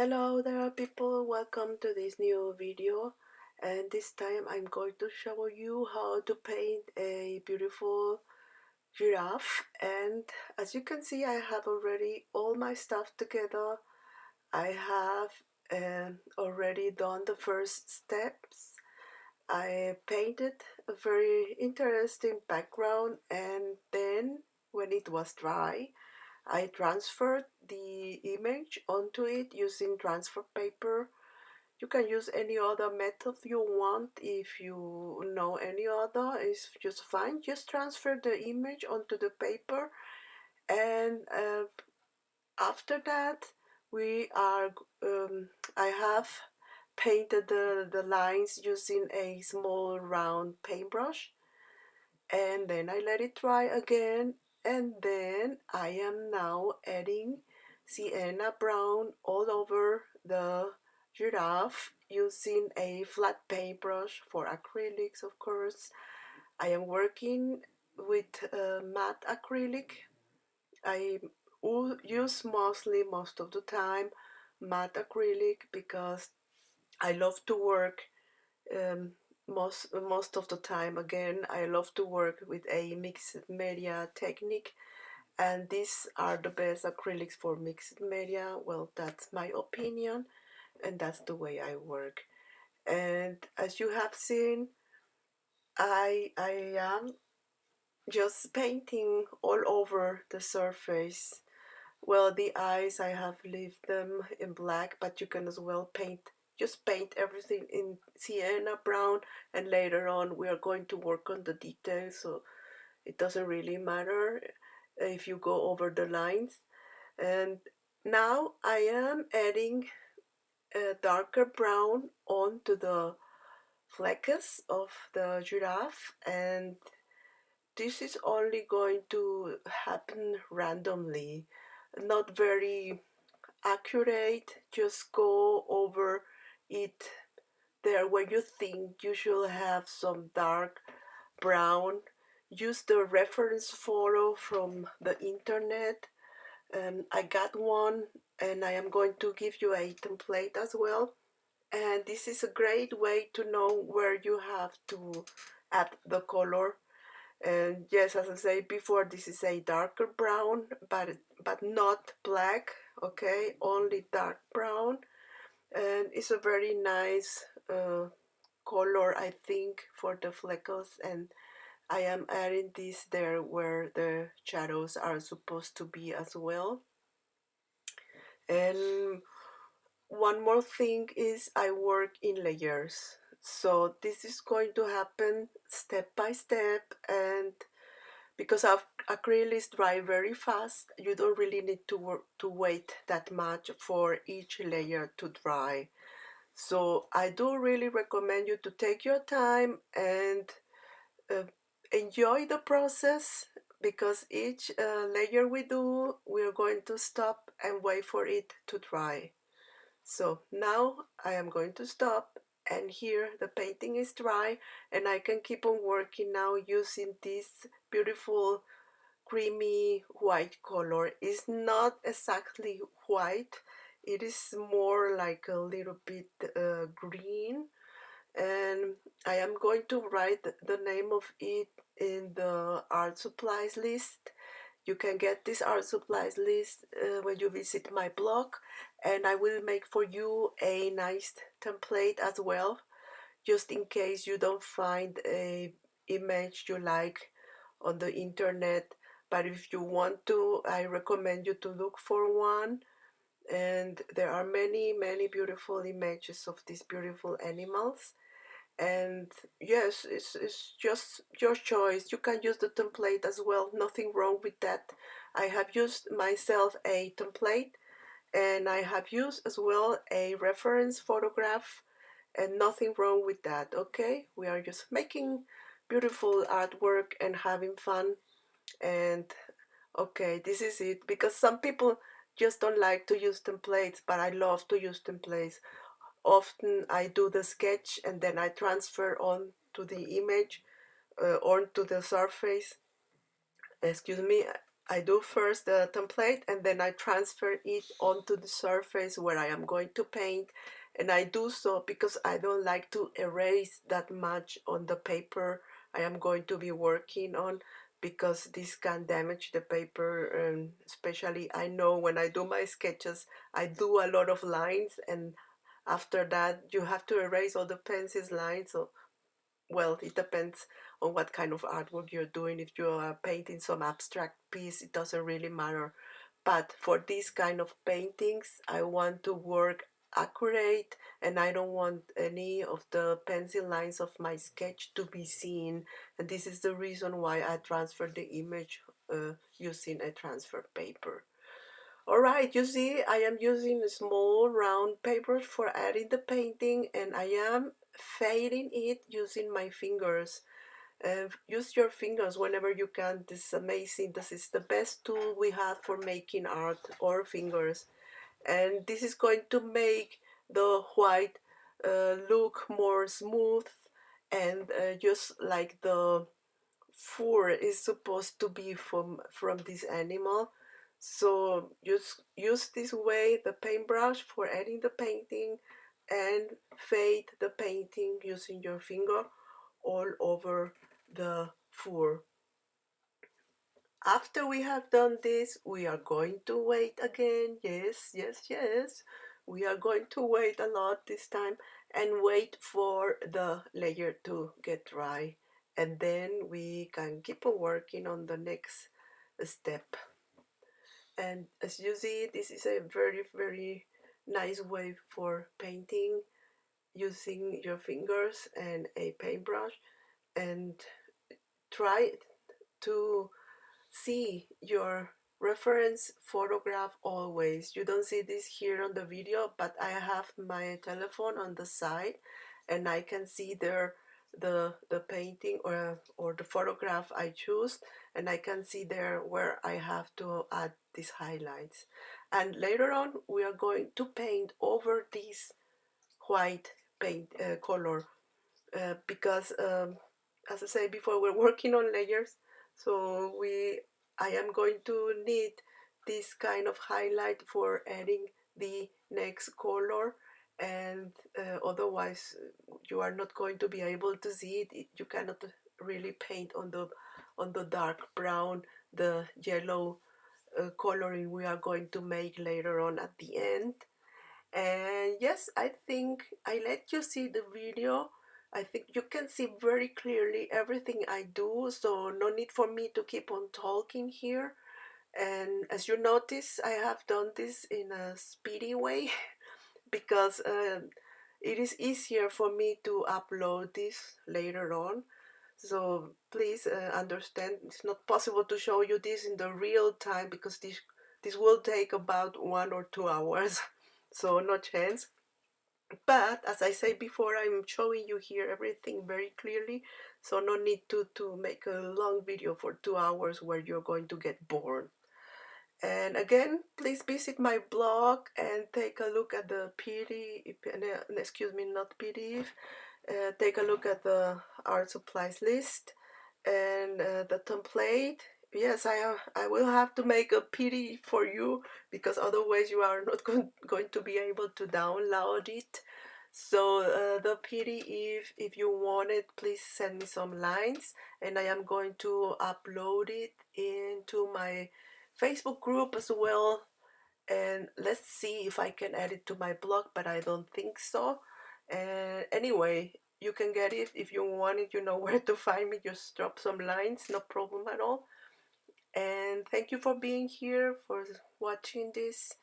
Hello there people, welcome to this new video, and this time I'm going to show you how to paint a beautiful giraffe. And as you can see, I have already all my stuff together. I have already done the first steps. I painted a very interesting background, and then when it was dry I transferred the image onto it using transfer paper. You can use any other method you want. If you know any other, it's just fine. Just transfer the image onto the paper, and after that we are I have painted the lines using a small round paintbrush, and then I let it dry again, and then I am now adding sienna brown all over the giraffe using a flat paintbrush for acrylics. Of course, I am working with matte acrylic. I use most of the time matte acrylic because I love to work um, most of the time. Again, I love to work with a mixed media technique, and these are the best acrylics for mixed media. Well, that's my opinion, and that's the way I work. And as you have seen, I am just painting all over the surface. Well, the eyes, I have left them in black, but you can as well just paint everything in sienna brown, and later on we are going to work on the details, so it doesn't really matter if you go over the lines. And now I am adding a darker brown onto the fleckes of the giraffe, and this is only going to happen randomly, not very accurate. Just go over it there where you think you should have some dark brown. Use the reference photo from the internet. I got one, and I am going to give you a template as well. And this is a great way to know where you have to add the color. And yes, as I said before, this is a darker brown, but not black. Okay, only dark brown, and it's a very nice color, I think, for the fleckles. And I am adding this there where the shadows are supposed to be as well. And one more thing is I work in layers, so this is going to happen step by step. And because acrylics dry very fast, you don't really need to wait that much for each layer to dry. So I do really recommend you to take your time and uh, enjoy the process, because each layer we do, we're going to stop and wait for it to dry. So now I am going to stop, and here the painting is dry, and I can keep on working now using this beautiful creamy white color. It's not exactly white, it is more like a little bit green. And I am going to write the name of it in the art supplies list. You can get this art supplies list when you visit my blog, and I will make for you a nice template as well, just in case you don't find a image you like on the internet. But if you want to, I recommend you to look for one. And there are many beautiful images of these beautiful animals. And yes, it's just your choice. You can use the template as well, nothing wrong with that. I have used myself a template, and I have used as well a reference photograph, and nothing wrong with that. Okay, we are just making beautiful artwork and having fun. And okay, this is it, because some people just don't like to use templates, but I love to use templates. Often I do the sketch and then I transfer on to the image, onto the surface. Excuse me, I do first the template and then I transfer it onto the surface where I am going to paint. And I do so because I don't like to erase that much on the paper I am going to be working on, because this can damage the paper. And especially I know when I do my sketches, I do a lot of lines, and after that you have to erase all the pencil lines. So, well, it depends on what kind of artwork you're doing. If you are painting some abstract piece, it doesn't really matter. But for these kind of paintings, I want to work accurate, and I don't want any of the pencil lines of my sketch to be seen. And this is the reason why I transfer the image using a transfer paper. Alright, you see, I am using a small round paper for adding the painting, and I am fading it using my fingers. Use your fingers whenever you can. This is amazing. This is the best tool we have for making art, or fingers. And this is going to make the white look more smooth, and just like the fur is supposed to be from this animal. So use this way the paintbrush for adding the painting, and fade the painting using your finger all over the fur. After we have done this, we are going to wait again. Yes, yes, yes. We are going to wait a lot this time, and wait for the layer to get dry. And then we can keep on working on the next step. And as you see, this is a very, very nice way for painting using your fingers and a paintbrush. And try to see your reference photograph always. You don't see this here on the video, but I have my telephone on the side, and I can see there the painting, or the photograph I choose, and I can see there where I have to add these highlights. And later on we are going to paint over this white paint color, because as I said before, we're working on layers. So I am going to need this kind of highlight for adding the next color, and otherwise you are not going to be able to see it. You cannot really paint on the dark brown, the yellow coloring we are going to make later on at the end. And yes, I think I let you see the video. I think you can see very clearly everything I do, so no need for me to keep on talking here. And as you notice, I have done this in a speedy way because it is easier for me to upload this later on. So please understand, it's not possible to show you this in the real time, because this will take about 1 or 2 hours. So no chance. But as I said before, I'm showing you here everything very clearly, so no need to make a long video for 2 hours where you're going to get bored. And again, please visit my blog and take a look at the PDF, excuse me, not PDF, take a look at the art supplies list, and the template. Yes, I will have to make a PDF for you, because otherwise you are not going to be able to download it. So the PDF, if you want it, please send me some lines, and I am going to upload it into my Facebook group as well. And let's see if I can add it to my blog, but I don't think so. And anyway, you can get it if you want it. You know where to find me. Just drop some lines, no problem at all. And thank you for being here, for watching this.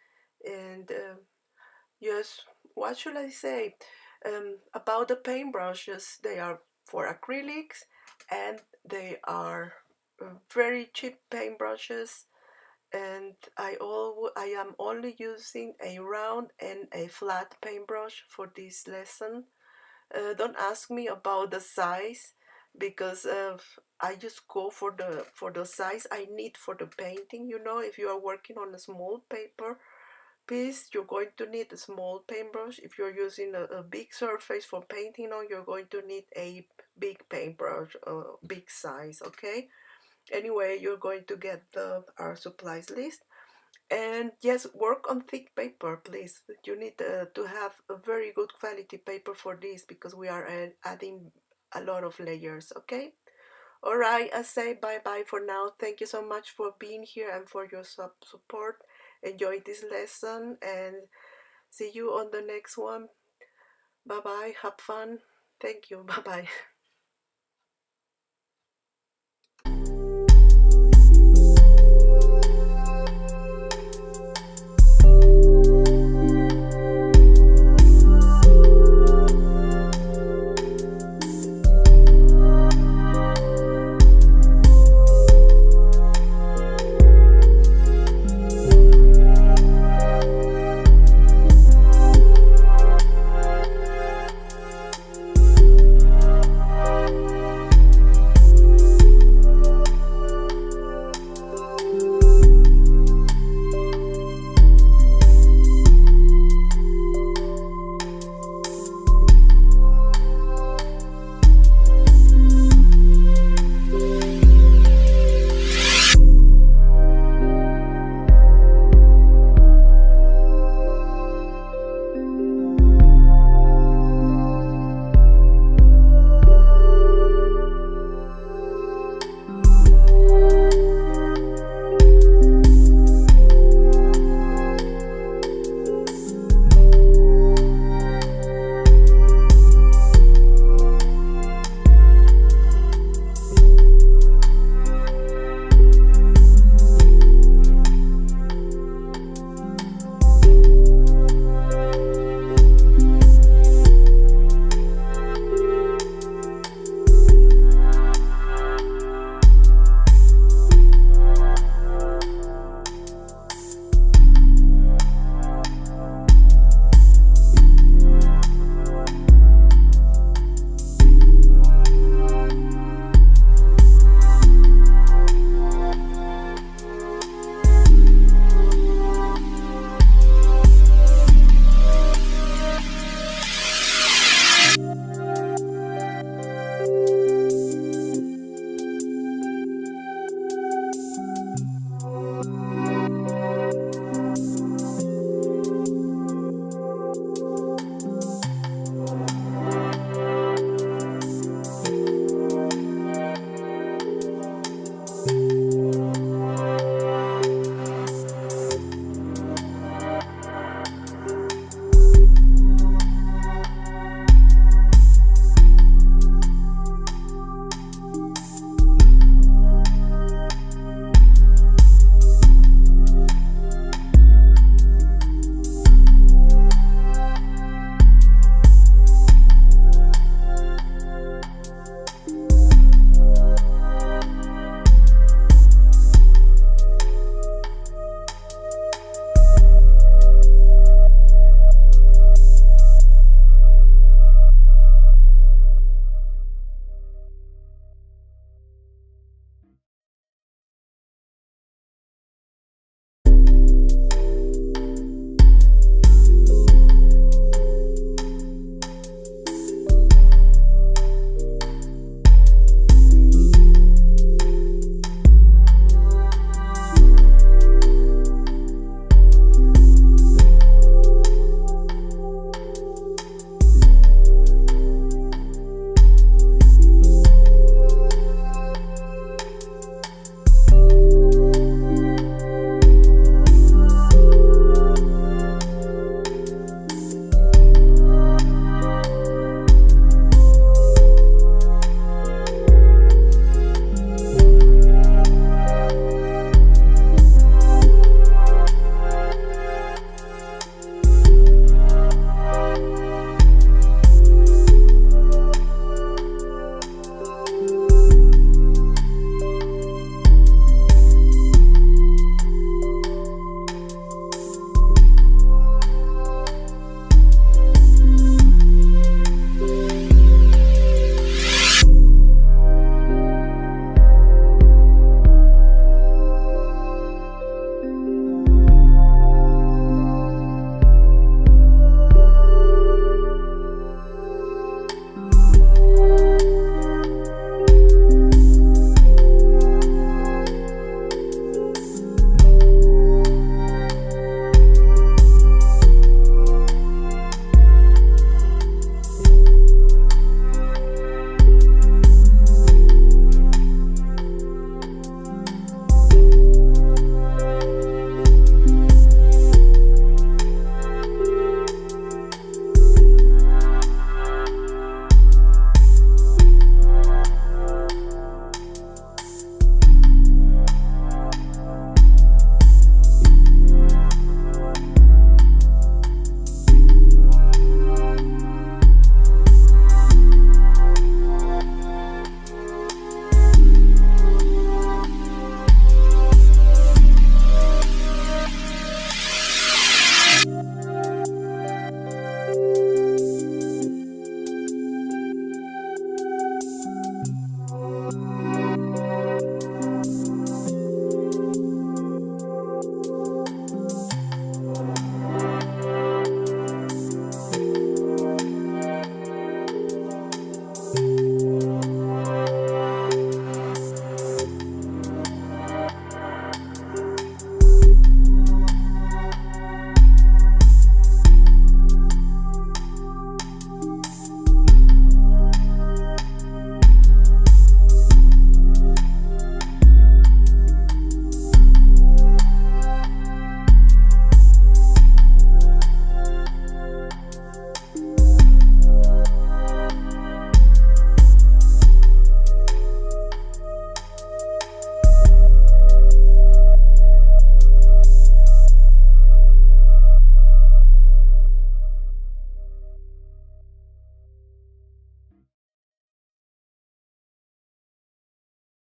And yes, what should I say about the paintbrushes? They are for acrylics, and they are very cheap paintbrushes. And I am only using a round and a flat paintbrush for this lesson. Don't ask me about the size, because I just go for the size I need for the painting. You know, if you are working on a small paper piece, you're going to need a small paintbrush. If you're using a big surface for painting on, you're going to need a big paintbrush, big size. Okay. Anyway, you're going to get our supplies list. And yes, work on thick paper, please. You need to have a very good quality paper for this because we are adding a lot of layers, okay? All right, I say bye bye for now. Thank you so much for being here and for your support. Enjoy this lesson and see you on the next one. Bye bye. Have fun. Thank you. Bye bye.